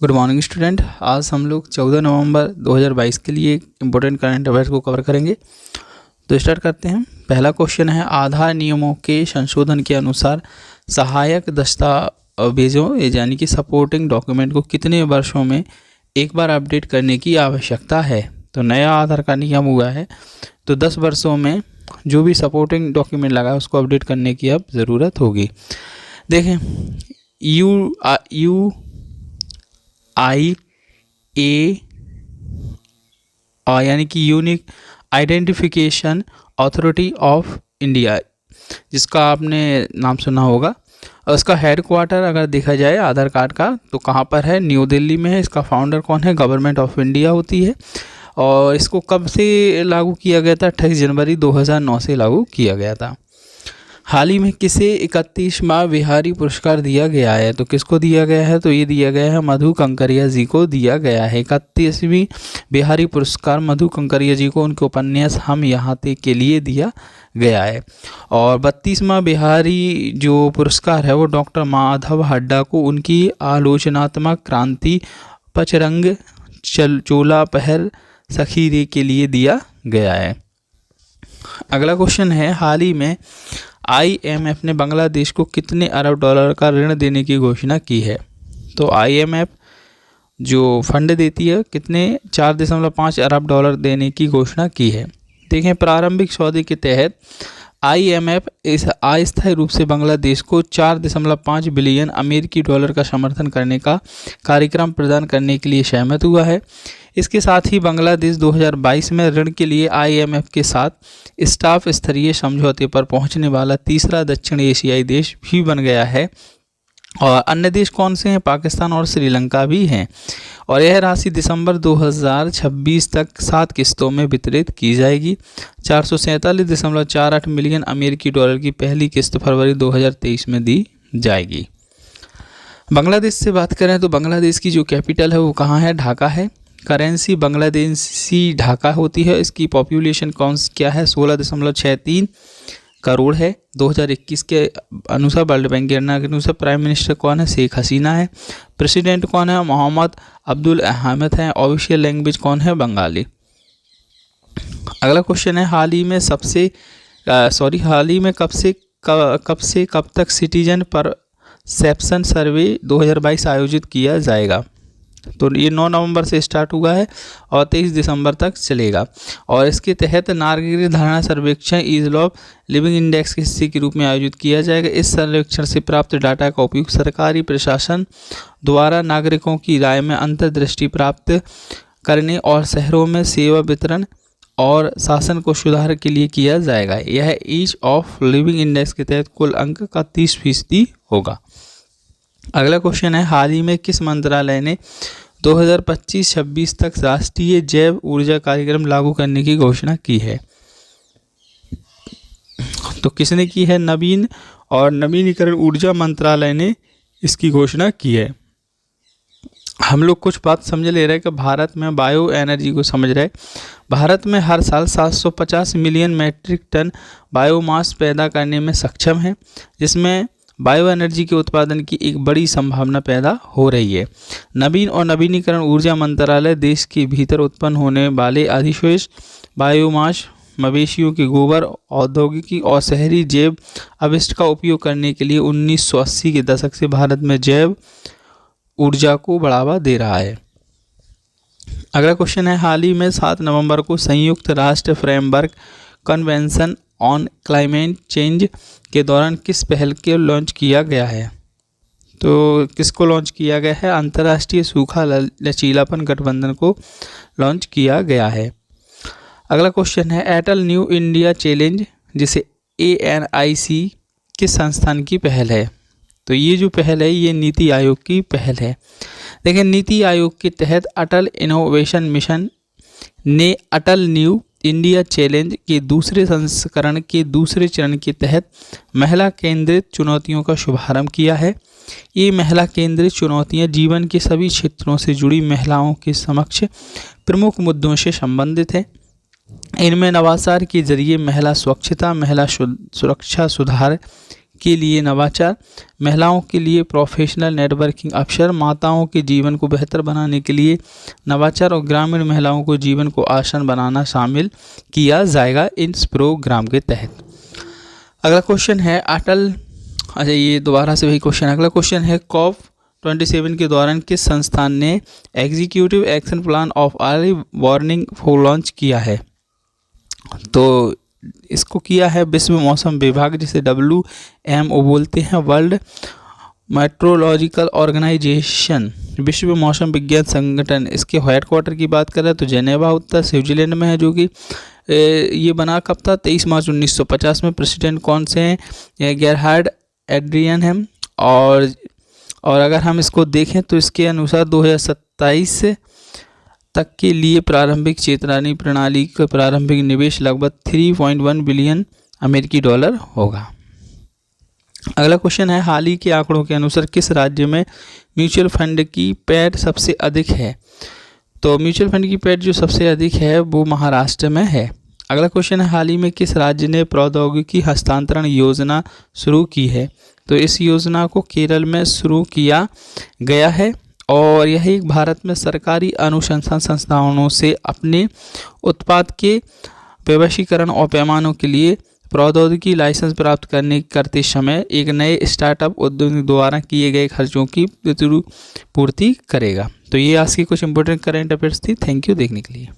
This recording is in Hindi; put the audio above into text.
Good morning student. आज हम लोग 14 नवंबर 2022 के लिए इम्पोर्टेंट करंट अफेयर्स को कवर करेंगे। तो स्टार्ट करते हैं। पहला क्वेश्चन है, आधार नियमों के संशोधन के अनुसार सहायक दस्तावेजों यानी कि सपोर्टिंग डॉक्यूमेंट को कितने वर्षों में एक बार अपडेट करने की आवश्यकता है। तो नया आधार का नियम हुआ है तो 10 वर्षों में जो भी सपोर्टिंग डॉक्यूमेंट लगा है उसको अपडेट करने की अब ज़रूरत होगी। देखें, यानी कि unique identification authority of India, जिसका आपने नाम सुना होगा। उसका हेडक्वार्टर अगर देखा जाए आधार कार्ड का तो कहाँ पर है, न्यू दिल्ली में है। इसका फाउंडर कौन है, गवर्नमेंट ऑफ इंडिया होती है। और इसको कब से लागू किया गया था, 28 जनवरी 2009 से लागू किया गया था। हाल ही में किसे 31वां बिहारी पुरस्कार दिया गया है, तो किसको दिया गया है, तो ये दिया गया है मधु कंकरिया जी को दिया गया है। 31वीं बिहारी पुरस्कार मधु कंकरिया जी को उनके उपन्यास हम यहाँ थे के लिए दिया गया है। और 32वां बिहारी जो पुरस्कार है वो डॉक्टर माधव हड्डा को उनकी आलोचनात्मक क्रांति पचरंग चोला पहर सखी रे के लिए दिया गया है। अगला क्वेश्चन है, हाल ही में IMF ने बांग्लादेश को कितने अरब डॉलर का ऋण देने की घोषणा की है। तो IMF जो फंड देती है कितने 4.5 अरब डॉलर देने की घोषणा की है। देखें, प्रारंभिक सौदे के तहत IMF इस अस्थायी रूप से बांग्लादेश को 4.5 बिलियन अमेरिकी डॉलर का समर्थन करने का कार्यक्रम प्रदान करने के लिए सहमत हुआ है। इसके साथ ही बांग्लादेश 2022 में ऋण के लिए IMF के साथ स्टाफ स्तरीय समझौते पर पहुंचने वाला तीसरा दक्षिण एशियाई देश भी बन गया है। और अन्य देश कौन से हैं, पाकिस्तान और श्रीलंका भी हैं। और यह राशि दिसंबर 2026 तक 7 किस्तों में वितरित की जाएगी। 447.48 मिलियन अमेरिकी डॉलर की पहली किस्त फरवरी 2023 में दी जाएगी। बांग्लादेश से बात करें तो बांग्लादेश की जो कैपिटल है वो कहाँ है, ढाका है। करेंसी बांग्लादेशी ढाका होती है। इसकी पॉपुलेशन क्या है, 16.63 करोड़ है। 2021 के अनुसार वर्ल्ड बैंक के अनुसार प्राइम मिनिस्टर कौन है, शेख हसीना है। प्रेसिडेंट कौन है, मोहम्मद अब्दुल अहमद हैं। ऑफिशियल लैंग्वेज कौन है, बंगाली। अगला क्वेश्चन है, हाल ही में कब से कब तक सिटीजन परसेप्शन सर्वे 2022 आयोजित किया जाएगा। तो ये 9 नवंबर से स्टार्ट हुआ है और 23 दिसंबर तक चलेगा। और इसके तहत नागरिक धारणा सर्वेक्षण ईज ऑफ लिविंग इंडेक्स के हिस्से के रूप में आयोजित किया जाएगा। इस सर्वेक्षण से प्राप्त डाटा का उपयोग सरकारी प्रशासन द्वारा नागरिकों की राय में अंतर्दृष्टि प्राप्त करने और शहरों में सेवा वितरण और शासन को सुधार के लिए किया जाएगा। यह ईज ऑफ लिविंग इंडेक्स के तहत कुल अंक का 30% होगा। अगला क्वेश्चन है, हाल ही में किस मंत्रालय ने 2025-26 तक राष्ट्रीय जैव ऊर्जा कार्यक्रम लागू करने की घोषणा की है। तो किसने की है, नवीन और नवीनीकरण ऊर्जा मंत्रालय ने इसकी घोषणा की है। हम लोग कुछ बात समझ ले रहे हैं कि भारत में बायो एनर्जी को समझ रहे। भारत में हर साल 750 मिलियन मैट्रिक टन बायोमास पैदा करने में सक्षम है, जिसमें बायो एनर्जी के उत्पादन की एक बड़ी संभावना पैदा हो रही है। नवीन और नवीनीकरण ऊर्जा मंत्रालय देश के भीतर उत्पन्न होने वाले अधिशेष बायोमास, मवेशियों के गोबर, औद्योगिकी और शहरी जैव अपशिष्ट का उपयोग करने के लिए 1980 के दशक से भारत में जैव ऊर्जा को बढ़ावा दे रहा है। अगला क्वेश्चन है, हाल ही में 7 नवंबर को संयुक्त राष्ट्र framework convention on climate change के दौरान किस पहल के लॉन्च किया गया है। तो किसको लॉन्च किया गया है, अंतर्राष्ट्रीय सूखा लचीलापन गठबंधन को लॉन्च किया गया है। अगला क्वेश्चन है, एयरटेल न्यू इंडिया चैलेंज जिसे ANIC किस संस्थान की पहल है। तो ये जो पहल है ये नीति आयोग की पहल है। देखिए, नीति आयोग के तहत अटल इनोवेशन मिशन ने अटल न्यू इंडिया चैलेंज के दूसरे संस्करण के दूसरे चरण के तहत महिला केंद्रित चुनौतियों का शुभारंभ किया है। ये महिला केंद्रित चुनौतियां जीवन के सभी क्षेत्रों से जुड़ी महिलाओं के समक्ष प्रमुख मुद्दों से संबंधित है। इनमें नवाचार के जरिए महिला स्वच्छता, महिला सुरक्षा सुधार के लिए नवाचार, महिलाओं के लिए प्रोफेशनल नेटवर्किंग अवसर, माताओं के जीवन को बेहतर बनाने के लिए नवाचार और ग्रामीण महिलाओं को जीवन को आसान बनाना शामिल किया जाएगा इस प्रोग्राम के तहत। अगला क्वेश्चन है अच्छा ये दोबारा से वही क्वेश्चन। अगला क्वेश्चन है COP27 के दौरान किस संस्थान ने executive action plan of early warning launch किया है? तो इसको किया है विश्व मौसम विभाग, जिसे WMO बोलते हैं, वर्ल्ड मेट्रोलॉजिकल ऑर्गेनाइजेशन, विश्व मौसम विज्ञान संगठन। इसके हेडक्वार्टर की बात करें तो जेनेवा उत्तर स्विट्जरलैंड में है, जो कि ये बना कब था? 23 मार्च 1950 में। प्रेसिडेंट कौन से हैं? गेरहार्ड एड्रियन है। और अगर हम इसको देखें तो इसके अनुसार 2027 तक के लिए प्रारंभिक चेतावनी प्रणाली का प्रारंभिक निवेश लगभग 3.1 बिलियन अमेरिकी डॉलर होगा। अगला क्वेश्चन है हाल ही के आंकड़ों के अनुसार किस राज्य में म्यूचुअल फंड की पैठ सबसे अधिक है? तो म्यूचुअल फंड की पैठ जो सबसे अधिक है वो महाराष्ट्र में है। अगला क्वेश्चन है हाल ही में किस राज्य ने प्रौद्योगिकी हस्तांतरण योजना शुरू की है? तो इस योजना को केरल में शुरू किया गया है और यह एक भारत में सरकारी अनुसंधान संस्थानों से अपने उत्पाद के व्यवसायीकरण और पैमानों के लिए प्रौद्योगिकी लाइसेंस प्राप्त करते समय एक नए स्टार्टअप उद्योग द्वारा किए गए खर्चों की पूर्ति करेगा। तो ये आज की कुछ इंपॉर्टेंट करंट अफेयर्स थी। थैंक यू देखने के लिए।